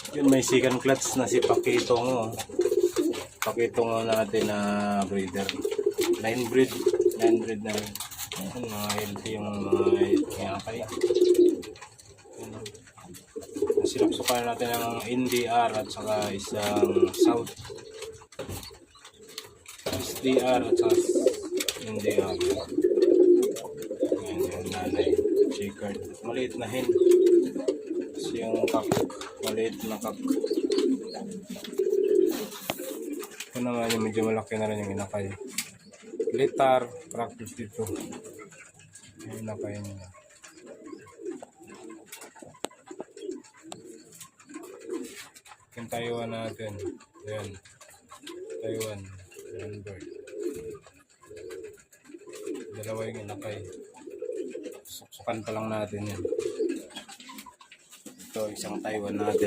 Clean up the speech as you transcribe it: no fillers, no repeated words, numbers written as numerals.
Yun, may second clutch na si Pakitong. Oh. Pakitong natin na breeder. 9 breed na rin. Ayan, mga healthy yung mga yakay. Sinapsukan natin ng NDR at saka isang South. SDR at saka NDR. Ayan, yung nanay. Checkered. Maliit na hen. Kasi yung kak, maliit na kak. Ito naman yung medyo malaki na rin yung inakay. Litar, practice dito. Yung inakay nila. Yung Taiwan natin. Ayan. Taiwan. Ayan bird. Dalawa yung inakay. Suksukan pa lang natin yan. Ito isang Taiwan natin.